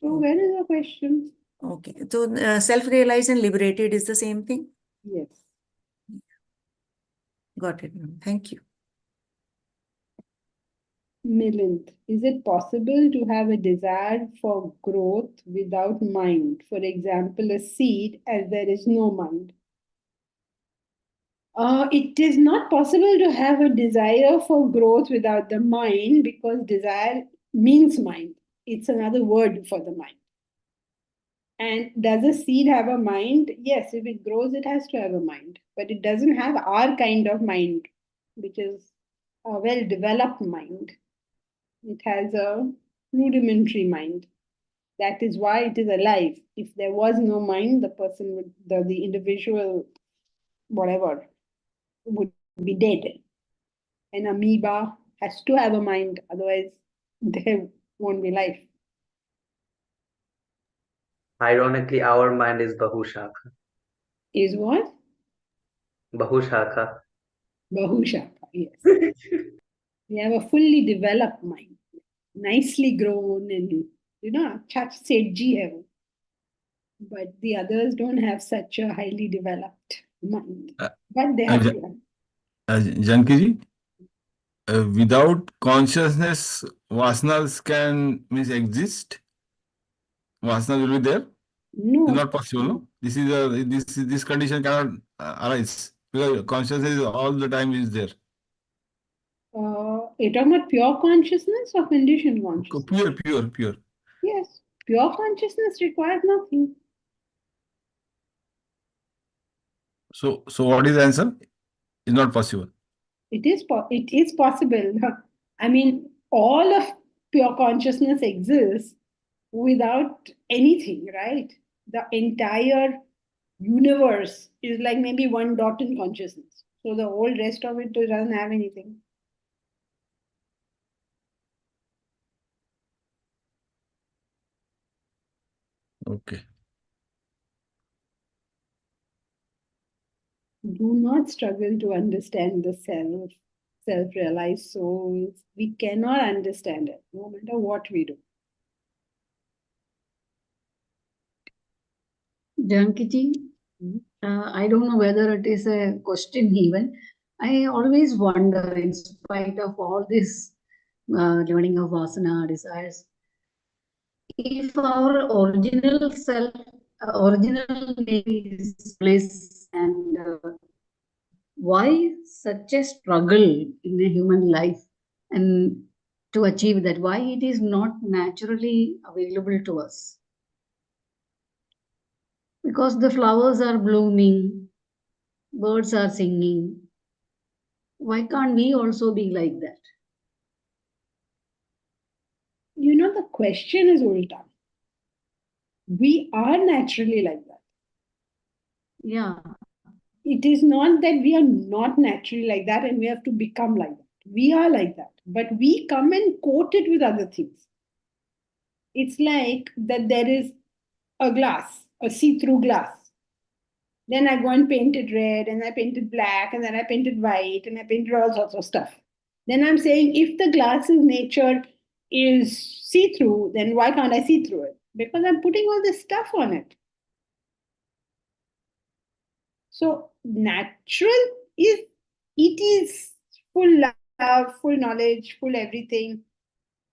So where is the question? Okay. So self-realized and liberated is the same thing? Yes. Got it. Thank you. Milind, is it possible to have a desire for growth without mind? For example, a seed as there is no mind. It is not possible to have a desire for growth without the mind because desire means mind. It's another word for the mind. And does a seed have a mind? Yes, if it grows, it has to have a mind. But it doesn't have our kind of mind, which is a well-developed mind. It has a rudimentary mind. That is why it is alive. If there was no mind, the person would, the individual, whatever, would be dead. An amoeba has to have a mind, otherwise there won't be life. Ironically, our mind is Bahushaka. Is what? Bahushaka. Bahushaka, yes. We have a fully developed mind, nicely grown, and Chach Setji hai wo. But the others don't have such a highly developed mind. But they have to. Jankiji, without consciousness, vasanas can means exist. Vasanas will be there. No. It's not possible. No? This condition cannot arise because consciousness is all the time is there. You're talking about pure consciousness or conditioned consciousness? Pure. Yes, pure consciousness requires nothing. So what is the answer? It's not possible. It is possible. I mean, all of pure consciousness exists without anything, right? The entire universe is like maybe one dot in consciousness. So the whole rest of it doesn't have anything. Okay. Do not struggle to understand the self-realized souls. We cannot understand it, no matter what we do. Jankiji, I don't know whether it is a question even. I always wonder, in spite of all this learning of vasana, desires, if our original self, original name is bliss, and why such a struggle in the human life and to achieve that? Why it is not naturally available to us? Because the flowers are blooming, birds are singing. Why can't we also be like that? The question is ulta. We are naturally like that. Yeah. It is not that we are not naturally like that and we have to become like that. We are like that. But we come and coat it with other things. It's like that there is a glass, a see-through glass. Then I go and paint it red, and I paint it black, and then I paint it white, and I painted all sorts of stuff. Then I'm saying if the glass's nature is see-through, then why can't I see through it? Because I'm putting all this stuff on it. So natural is full love, full knowledge, full everything.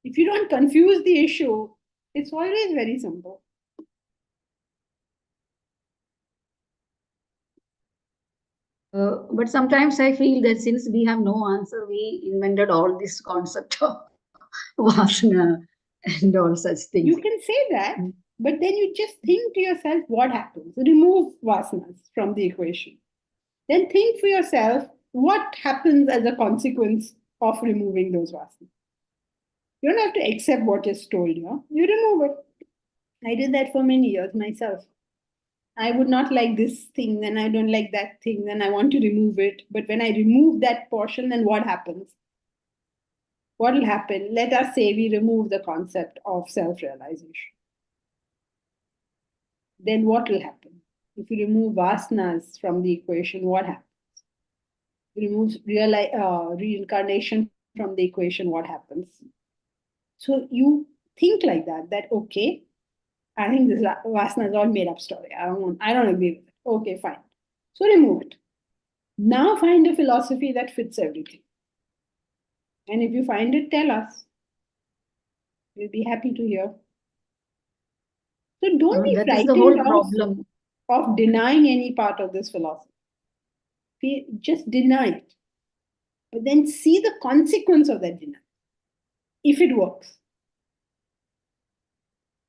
If you don't confuse the issue, it's always very simple. But sometimes I feel that since we have no answer, we invented all this concept of vasana and all such things. You can say that, but then you just think to yourself what happens. Remove vasanas from the equation. Then think for yourself what happens as a consequence of removing those vasanas. You don't have to accept what is told you. You remove it. I did that for many years myself. I would not like this thing, then I don't like that thing, then I want to remove it. But when I remove that portion, then what happens? What will happen? Let us say we remove the concept of self-realization. Then what will happen? If you remove vasanas from the equation, what happens? You remove reincarnation from the equation, what happens? So you think like that okay, I think this vasana is all made up story. I don't agree with it. Okay, fine. So remove it. Now find a philosophy that fits everything. And if you find it, tell us. We'll be happy to hear. So don't be that frightened is the whole problem of denying any part of this philosophy. Just deny it. But then see the consequence of that denial. If it works.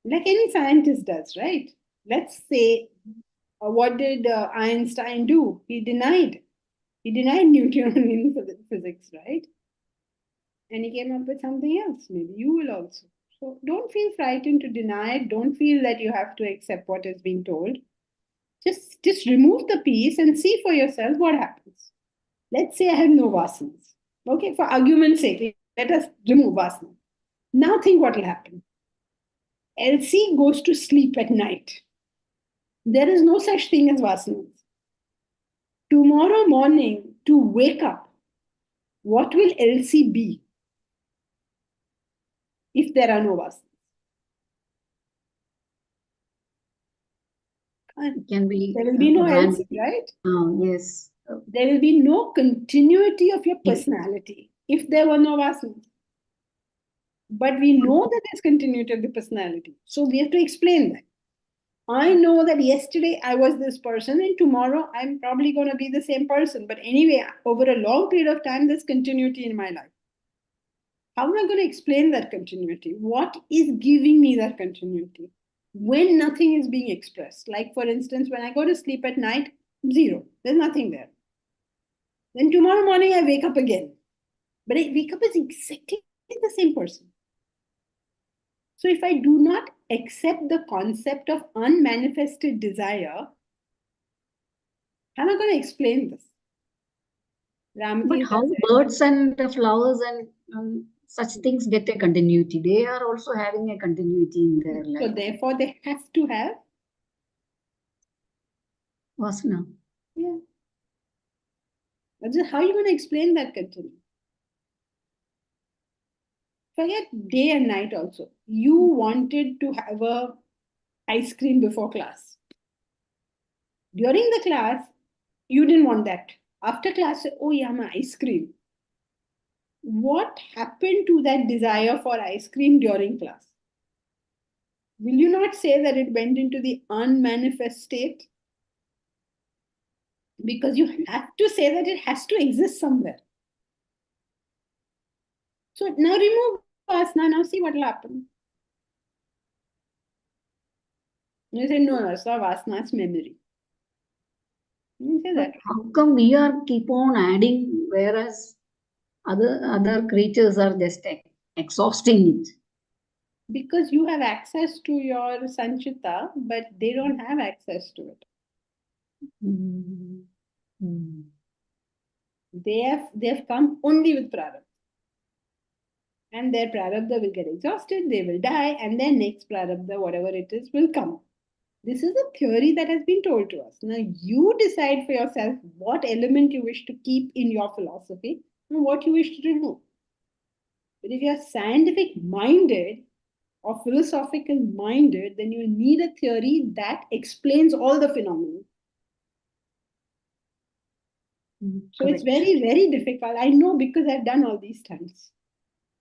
Like any scientist does, right? Let's say, what did Einstein do? He denied Newtonian physics, right? And he came up with something else. Maybe you will also. So don't feel frightened to deny it. Don't feel that you have to accept what is being told. Just remove the piece and see for yourself what happens. Let's say I have no vasanas. Okay, for argument's sake, let us remove vasana. Now think what will happen. Elsie goes to sleep at night There is no such thing as vasanas. Tomorrow morning, to wake up, what will LC be if there are no vasanas? It can be There will be no random. LC, right? Yes. There will be no continuity of your personality if there were no vasanas. But we know that there's continuity of the personality. So we have to explain that. I know that yesterday I was this person and tomorrow I'm probably going to be the same person. But anyway, over a long period of time, there's continuity in my life. How am I going to explain that continuity? What is giving me that continuity? When nothing is being expressed. Like, for instance, when I go to sleep at night, zero. There's nothing there. Then tomorrow morning, I wake up again. But I wake up as exactly the same person. So if I do not accept the concept of unmanifested desire, how am I going to explain this? But how birds and the flowers and such things get a continuity? They are also having a continuity in their life. So therefore, they have to have vasana. Yeah. How are you going to explain that continuity? Forget day and night also. You wanted to have a ice cream before class. During the class, you didn't want that. After class, oh yeah, my ice cream. What happened to that desire for ice cream during class? Will you not say that it went into the unmanifest state? Because you have to say that it has to exist somewhere. So now remove vasana, now see what will happen. You say, no, it's not vasana's memory. You say that. How come we are keep on adding, whereas other creatures are just exhausting it? Because you have access to your sanchita, but they don't have access to it. They have come only with prarabdha. And their prarabdha will get exhausted, they will die, and their next prarabdha, whatever it is, will come. This is a theory that has been told to us. Now you decide for yourself what element you wish to keep in your philosophy and what you wish to remove. But if you are scientific minded or philosophical minded, then you need a theory that explains all the phenomena. So it's very, very difficult. I know because I've done all these times.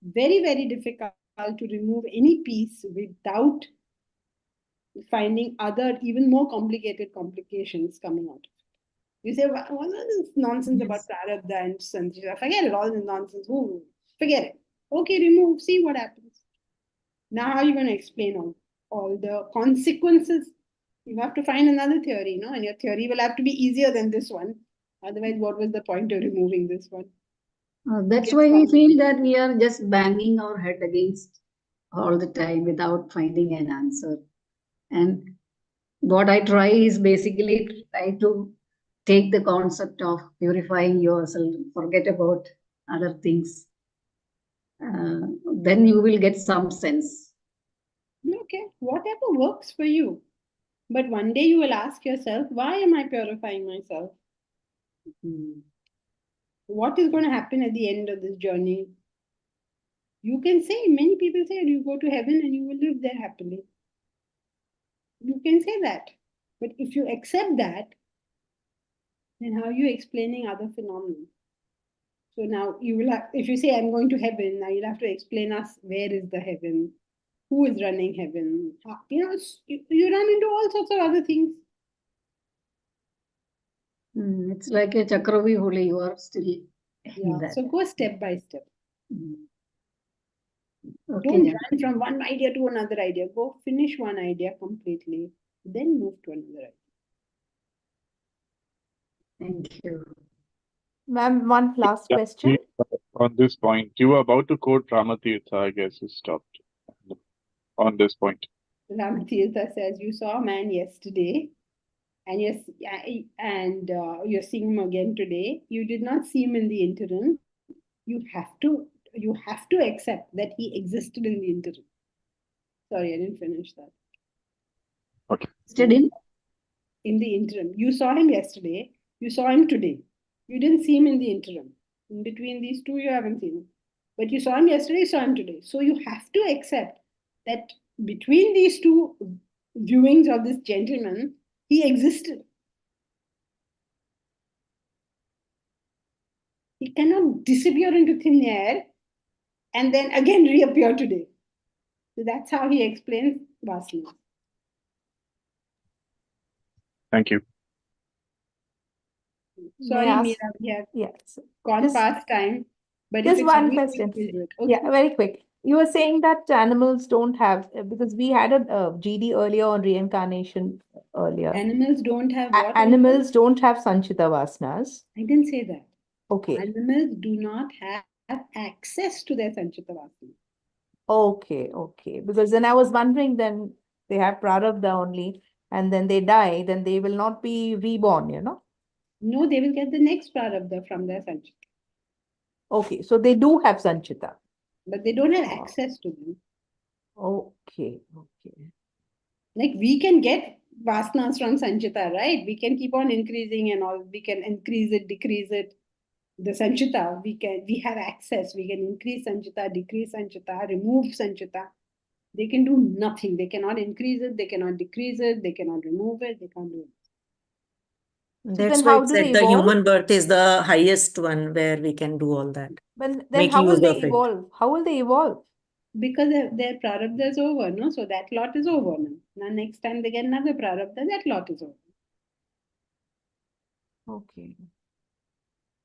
Very, very difficult to remove any piece without finding other, even more complicated complications coming out of it. You say, what is this nonsense about prarabdha and sanchita? Forget it, all this nonsense. Ooh, forget it. Okay, remove, see what happens. Now, how are you going to explain all the consequences? You have to find another theory, no? And your theory will have to be easier than this one. Otherwise, what was the point of removing this one? That's why we feel that we are just banging our head against all the time without finding an answer. And what I try is basically try to take the concept of purifying yourself, forget about other things. Then you will get some sense. Okay, whatever works for you. But one day you will ask yourself, why am I purifying myself? What is going to happen at the end of this journey? You can say, many people say, you go to heaven and you will live there happily. You can say that. But if you accept that, then how are you explaining other phenomena? So now you will have, if you say, I'm going to heaven, now you'll have to explain us where is the heaven, who is running heaven. You know, you run into all sorts of other things. It's like a chakravi hole, you are still in that. So go step by step. Okay, Don't run from one idea to another idea. Go finish one idea completely, then move to another idea. Thank you. Ma'am, one last question. On this point, you were about to quote Ramatirtha, I guess you stopped on this point. Ramatirtha says, you saw a man yesterday and you're seeing him again today. You did not see him in the interim. You have to accept that he existed in the interim. Sorry, I didn't finish that. Okay. Existed in? in the interim. You saw him yesterday, you saw him today. You didn't see him in the interim. In between these two, you haven't seen him. But you saw him yesterday, you saw him today. So you have to accept that between these two viewings of this gentleman, he existed. He cannot disappear into thin air and then again reappear today. So that's how he explains Vasana. Thank you. Sorry, May I ask- Meera, we have Yes. gone Just- past time. But Just if it's one really question. quick, we'll do it. Yeah, Okay. very quick. You were saying that animals don't have, because we had a GD earlier on reincarnation earlier. Animals don't have what? Animals don't have Sanchita Vasanas. I didn't say that. Okay. Animals do not have access to their Sanchita Vasana. Okay, okay. Because then I was wondering, then they have Prarabdha only, and then they die, then they will not be reborn, you know? No, they will get the next Prarabdha from their Sanchita. Okay, so they do have Sanchita. But they don't have access to them. Okay, okay. Like we can get Vasanas from Sanchita, right? We can keep on increasing and all. We can increase it, decrease it. The Sanchita, we have access. We can increase Sanchita, decrease Sanchita, remove Sanchita. They can do nothing. They cannot increase it. They cannot decrease it. They cannot remove it. They can't do it. That's then why how it do said they the evolve? human birth is the highest one where we can do all that. But then Make how will use they of it. evolve? How will they evolve? Because their prarabdha is over, no? So that lot is over now. Now next time they get another prarabdha, that lot is over. Okay.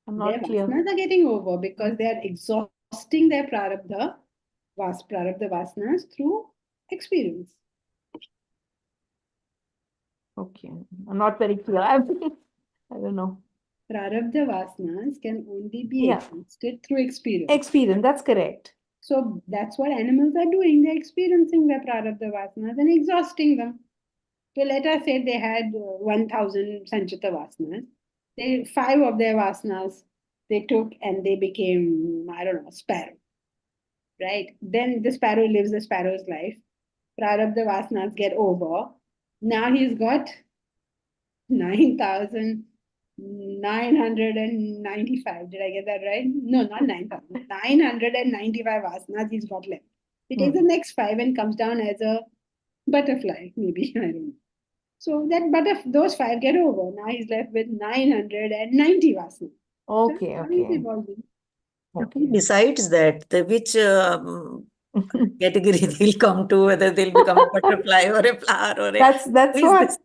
I'm Their not clear. vasanas are getting over because they are exhausting their prarabdha vasanas through experience. Okay. I'm not very clear. I don't know. Prarabdha vasanas can only be Yeah. exhausted through experience. Experience, that's correct. So that's what animals are doing. They're experiencing their prarabdha vasanas and exhausting them. So let us say they had 1,000 Sanchita vasanas. 5 of their vasanas they took and they became, I don't know, a sparrow. Right? Then the sparrow lives the sparrow's life. Prarabdha vasanas get over. Now he's got 9,995. Did I get that right? No, not 9,000. 995 vasanas he's got left. He takes the next 5 and comes down as a butterfly, maybe. I don't know. So that those 5 get over. Now he's left with 990 vasanas. Okay, So he's okay. evolving. Who decides that? Which category they'll come to, whether they'll become a butterfly or a flower or a... That's Who is what. this?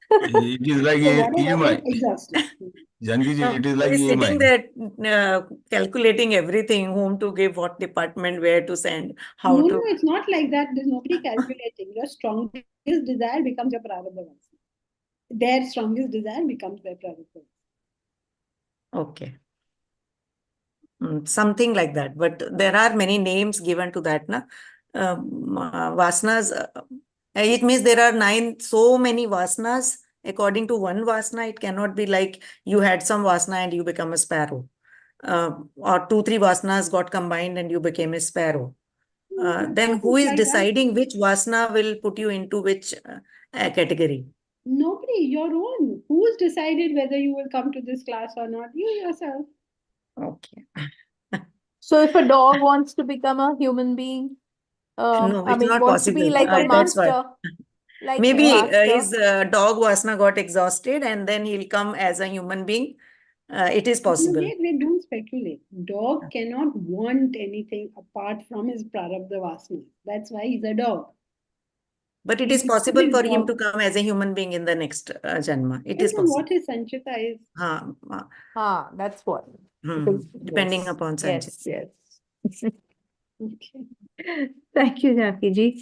It is like So whatever EMI. is exhausted. Jankiji, No, it is like he's sitting EMI. there calculating everything, whom to give, what department, where to send, how No, to... no, it's not like that. There's nobody calculating. Your strongest desire becomes your prarabdha vasana. Their strongest desire becomes their prarabdha vasana. Okay. Something like that. But there are many names given to that. Na? Vasanas, it means there are 9, so many vasanas. According to one vasana, it cannot be like you had some vasana and you become a sparrow. Or 2, 3 vasanas got combined and you became a sparrow. Then who is Like that. deciding which vasana will put you into which category? Nobody, your own. Who's decided whether you will come to this class or not? You yourself. Okay. So if a dog wants to become a human being, No, I it's mean, not wants to be possible. like a That's why. master, like Maybe a master. his dog vasana got exhausted and then he'll come as a human being. It is possible. Wait, don't speculate. Dog cannot want anything apart from his prarabdha vasana. That's why he's a dog. But it If is he possible is for him dog- to come as a human being in the next Janma. It is Depends on possible. what his sanchita is. That's what. Depending Yes, upon yes, Sanchita. yes. Okay. Thank you, Jankiji.